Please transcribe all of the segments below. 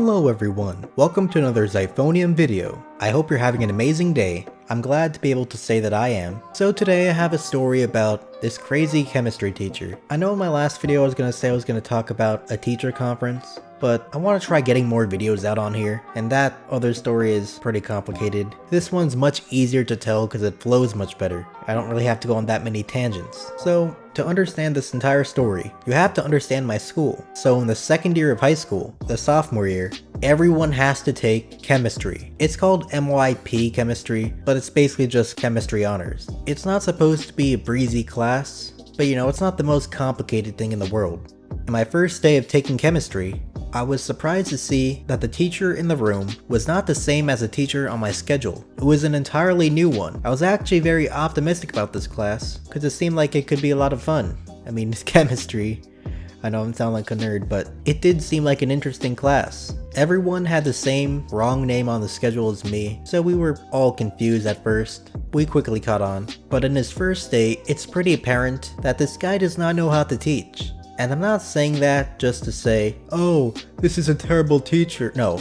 Hello everyone, welcome to another Zyphonium video. I hope you're having an amazing day. I'm glad to be able to say that I am. So today I have a story about this crazy chemistry teacher. I know in my last video I was going to talk about a teacher conference, but I want to try getting more videos out on here, and that other story is pretty complicated. This one's much easier to tell because it flows much better. I don't really have to go on that many tangents. So to understand this entire story, you have to understand my school. So in the second year of high school, the sophomore year, everyone has to take chemistry. It's called MYP chemistry, but it's basically just chemistry honors. It's not supposed to be a breezy class, but you know, it's not the most complicated thing in the world. In my first day of taking chemistry, I was surprised to see that the teacher in the room was not the same as the teacher on my schedule. It was an entirely new one. I was actually very optimistic about this class, because it seemed like it could be a lot of fun. I mean, it's chemistry. I know I sound like a nerd, but it did seem like an interesting class. Everyone had the same wrong name on the schedule as me, so we were all confused at first. We quickly caught on. But in his first day, it's pretty apparent that this guy does not know how to teach. And I'm not saying that just to say, oh, this is a terrible teacher. No.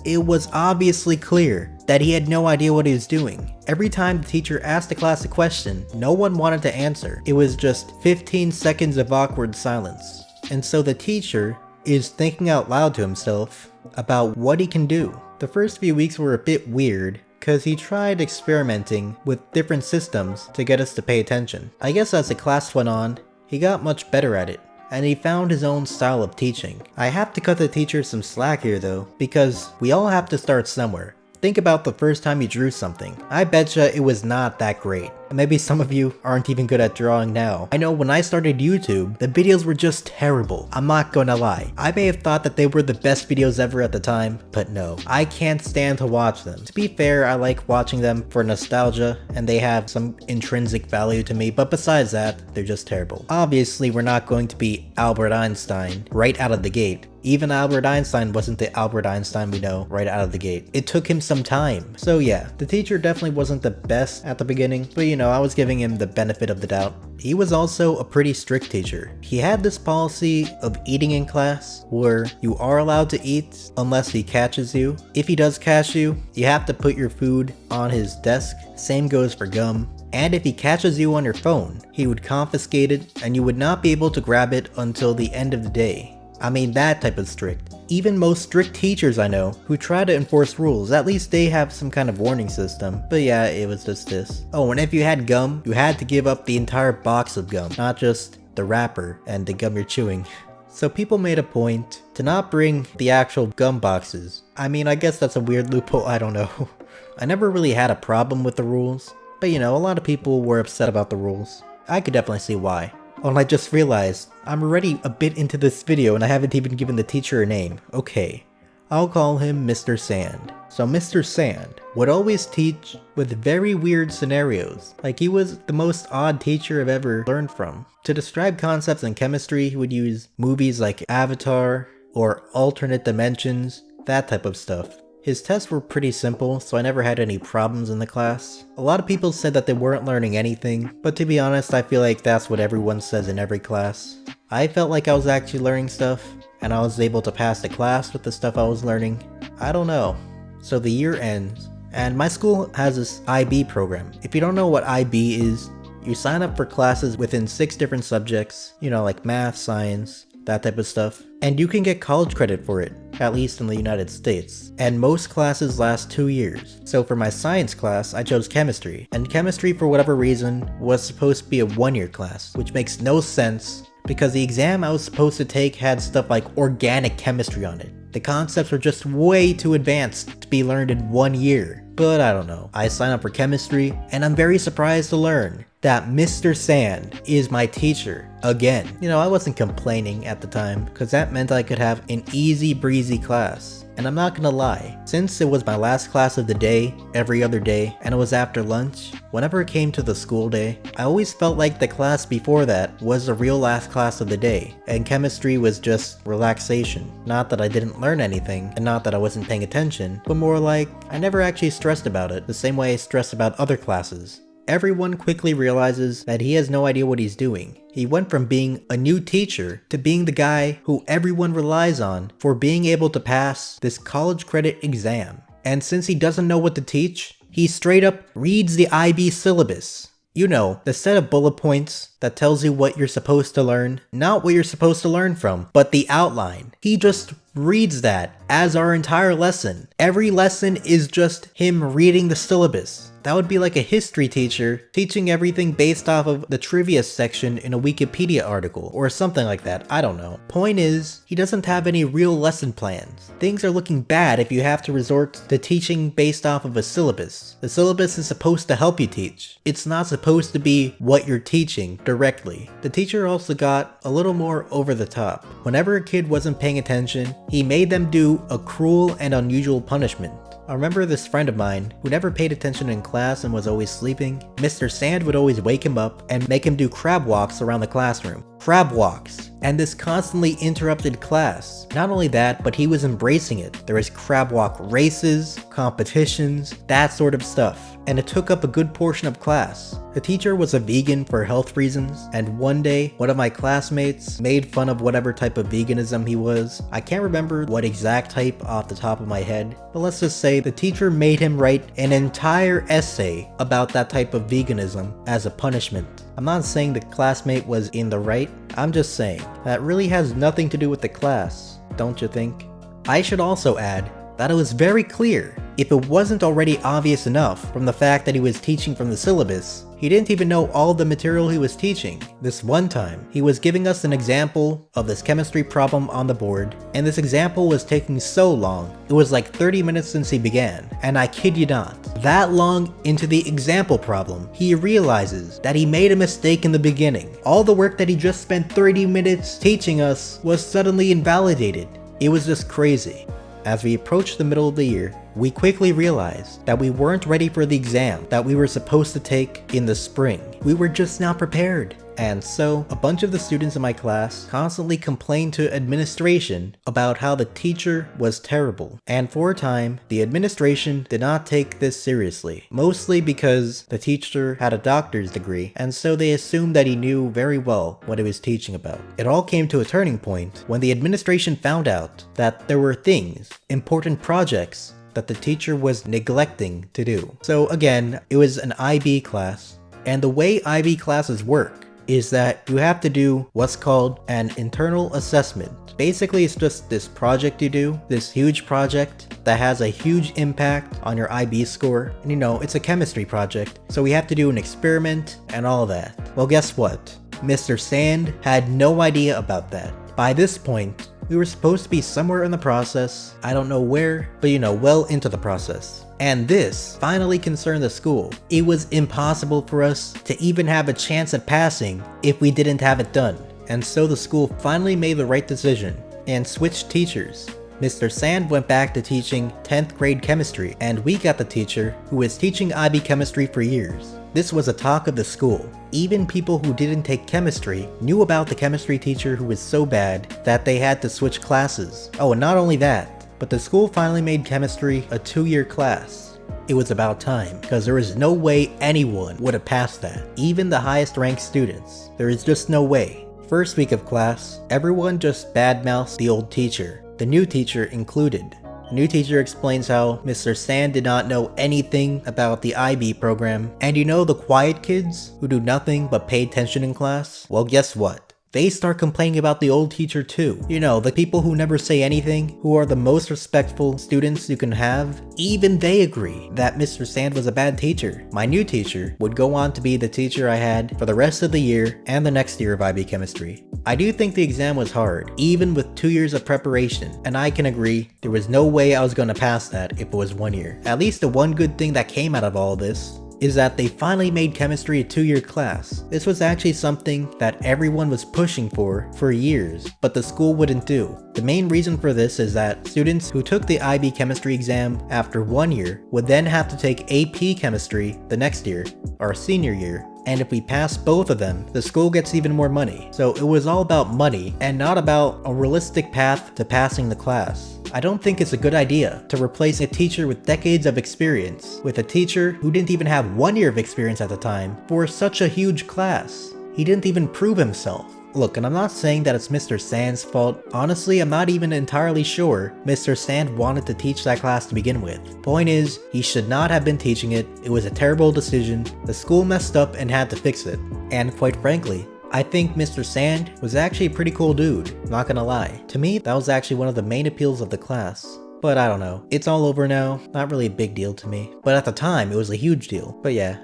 It was obviously clear that he had no idea what he was doing. Every time the teacher asked the class a question, no one wanted to answer. It was just 15 seconds of awkward silence. And so the teacher is thinking out loud to himself about what he can do. The first few weeks were a bit weird, because he tried experimenting with different systems to get us to pay attention. I guess as the class went on, he got much better at it, and he found his own style of teaching. I have to cut the teacher some slack here though, because we all have to start somewhere. Think about the first time you drew something. I betcha it was not that great. And maybe some of you aren't even good at drawing now. I know when I started YouTube, the videos were just terrible. I'm not gonna lie. I may have thought that they were the best videos ever at the time, but no. I can't stand to watch them. To be fair, I like watching them for nostalgia, and they have some intrinsic value to me, but besides that, they're just terrible. Obviously, we're not going to be Albert Einstein right out of the gate. Even Albert Einstein wasn't the Albert Einstein we know right out of the gate. It took him some time. So yeah, the teacher definitely wasn't the best at the beginning, but you know, I was giving him the benefit of the doubt. He was also a pretty strict teacher. He had this policy of eating in class where you are allowed to eat unless he catches you. If he does catch you, you have to put your food on his desk. Same goes for gum. And if he catches you on your phone, he would confiscate it and you would not be able to grab it until the end of the day. I mean, that type of strict. Even most strict teachers I know who try to enforce rules, at least they have some kind of warning system. But yeah, it was just this. Oh, and if you had gum, you had to give up the entire box of gum, not just the wrapper and the gum you're chewing. So people made a point to not bring the actual gum boxes. I mean, I guess that's a weird loophole, I don't know. I never really had a problem with the rules, but you know, a lot of people were upset about the rules. I could definitely see why. Oh, and I just realized, I'm already a bit into this video and I haven't even given the teacher a name. Okay, I'll call him Mr. Sand. So Mr. Sand would always teach with very weird scenarios. Like, he was the most odd teacher I've ever learned from. To describe concepts in chemistry, he would use movies like Avatar or alternate dimensions, that type of stuff. His tests were pretty simple, so I never had any problems in the class. A lot of people said that they weren't learning anything, but to be honest, I feel like that's what everyone says in every class. I felt like I was actually learning stuff, and I was able to pass the class with the stuff I was learning. I don't know. So the year ends, and my school has this IB program. If you don't know what IB is, you sign up for classes within 6 different subjects, you know, like math, science, that type of stuff. And you can get college credit for it, at least in the United States. And most classes last 2 years. So for my science class, I chose chemistry. And chemistry, for whatever reason, was supposed to be a 1-year class, which makes no sense because the exam I was supposed to take had stuff like organic chemistry on it. The concepts were just way too advanced to be learned in 1 year. But I don't know. I signed up for chemistry, and I'm very surprised to learn that Mr. Sand is my teacher again. You know, I wasn't complaining at the time, because that meant I could have an easy breezy class. And I'm not gonna lie, since it was my last class of the day, every other day, and it was after lunch, whenever it came to the school day, I always felt like the class before that was the real last class of the day, and chemistry was just relaxation. Not that I didn't learn anything, and not that I wasn't paying attention, but more like I never actually stressed about it, the same way I stressed about other classes. everyone quickly realizes that he has no idea what he's doing. He went from being a new teacher to being the guy who everyone relies on for being able to pass this college credit exam. And since he doesn't know what to teach, he straight up reads the IB syllabus. You know, the set of bullet points that tells you what you're supposed to learn. Not what you're supposed to learn from, but the outline. He just reads that as our entire lesson. Every lesson is just him reading the syllabus. That would be like a history teacher teaching everything based off of the trivia section in a Wikipedia article, or something like that, I don't know. Point is, he doesn't have any real lesson plans. Things are looking bad if you have to resort to teaching based off of a syllabus. The syllabus is supposed to help you teach. It's not supposed to be what you're teaching directly. The teacher also got a little more over the top. Whenever a kid wasn't paying attention, he made them do a cruel and unusual punishment. I remember this friend of mine who never paid attention in class and was always sleeping. Mr. Sand would always wake him up and make him do crab walks around the classroom. Crab walks. And this constantly interrupted class. Not only that, but he was embracing it. There was crab walk races, competitions, that sort of stuff. And it took up a good portion of class. The teacher was a vegan for health reasons, and one day, one of my classmates made fun of whatever type of veganism he was. I can't remember what exact type off the top of my head, but let's just say the teacher made him write an entire essay about that type of veganism as a punishment. I'm not saying the classmate was in the right, I'm just saying that really has nothing to do with the class, don't you think? I should also add that it was very clear, if it wasn't already obvious enough from the fact that he was teaching from the syllabus, he didn't even know all the material he was teaching. This one time, he was giving us an example of this chemistry problem on the board, and this example was taking so long, it was like 30 minutes since he began, and I kid you not. That long into the example problem, he realizes that he made a mistake in the beginning. All the work that he just spent 30 minutes teaching us was suddenly invalidated. It was just crazy. As we approached the middle of the year, we quickly realized that we weren't ready for the exam that we were supposed to take in the spring. We were just not prepared. And so, a bunch of the students in my class constantly complained to administration about how the teacher was terrible. And for a time, the administration did not take this seriously. Mostly because the teacher had a doctor's degree, and so they assumed that he knew very well what he was teaching about. It all came to a turning point when the administration found out that there were things, important projects, that the teacher was neglecting to do. So again, it was an IB class, and the way IB classes work is that you have to do what's called an internal assessment. Basically, it's just this project you do, this huge project that has a huge impact on your IB score. And you know, it's a chemistry project, so we have to do an experiment and all that. Well, guess what? Mr. Sand had no idea about that. By this point, we were supposed to be somewhere in the process, I don't know where, but you know, well into the process. And this finally concerned the school. It was impossible for us to even have a chance at passing if we didn't have it done. And so the school finally made the right decision and switched teachers. Mr. Sand went back to teaching 10th grade chemistry, and we got the teacher who was teaching IB chemistry for years. This was a talk of the school. Even people who didn't take chemistry knew about the chemistry teacher who was so bad that they had to switch classes. Oh, and not only that, but the school finally made chemistry a 2-year class. It was about time, because there was no way anyone would have passed that. Even the highest ranked students. There is just no way. First week of class, everyone just badmouths the old teacher, the new teacher included. The new teacher explains how Mr. Sand did not know anything about the IB program. And you know the quiet kids who do nothing but pay attention in class? Well, guess what? They start complaining about the old teacher too. You know, the people who never say anything, who are the most respectful students you can have, even they agree that Mr. Sand was a bad teacher. My new teacher would go on to be the teacher I had for the rest of the year and the next year of IB chemistry. I do think the exam was hard, even with 2 years of preparation, and I can agree there was no way I was going to pass that if it was 1 year. At least the one good thing that came out of all this is that they finally made chemistry a 2-year class. This was actually something that everyone was pushing for years, but the school wouldn't do. The main reason for this is that students who took the IB chemistry exam after 1 year would then have to take AP chemistry the next year, our senior year. And if we pass both of them, the school gets even more money. So it was all about money and not about a realistic path to passing the class. I don't think it's a good idea to replace a teacher with decades of experience with a teacher who didn't even have 1 year of experience at the time for such a huge class. He didn't even prove himself. Look, and I'm not saying that it's Mr. Sand's fault. Honestly, I'm not even entirely sure Mr. Sand wanted to teach that class to begin with. Point is, he should not have been teaching it. It was a terrible decision. The school messed up and had to fix it. And quite frankly, I think Mr. Sand was actually a pretty cool dude, not gonna lie. To me, that was actually one of the main appeals of the class. But I don't know, it's all over now, not really a big deal to me. But at the time, it was a huge deal. But yeah,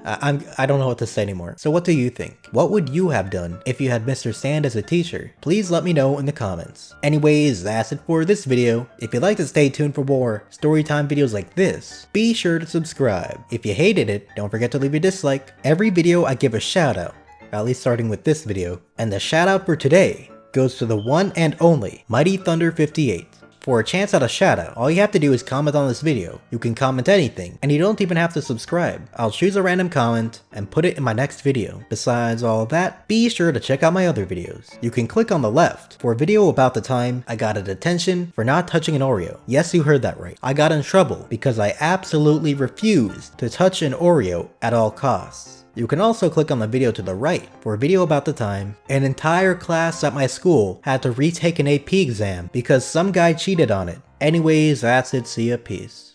I don't know what to say anymore. So what do you think? What would you have done if you had Mr. Sand as a teacher? Please let me know in the comments. Anyways, that's it for this video. If you'd like to stay tuned for more storytime videos like this, be sure to subscribe. If you hated it, don't forget to leave a dislike. Every video I give a shout out, at least starting with this video. And the shout out for today goes to the one and only Mighty Thunder 58. For a chance at a shoutout, all you have to do is comment on this video. You can comment anything, and you don't even have to subscribe. I'll choose a random comment and put it in my next video. Besides all that, be sure to check out my other videos. You can click on the left for a video about the time I got a detention for not touching an Oreo. Yes, you heard that right. I got in trouble because I absolutely refused to touch an Oreo at all costs. You can also click on the video to the right for a video about the time an entire class at my school had to retake an AP exam because some guy cheated on it. Anyways, that's it. See ya. Peace.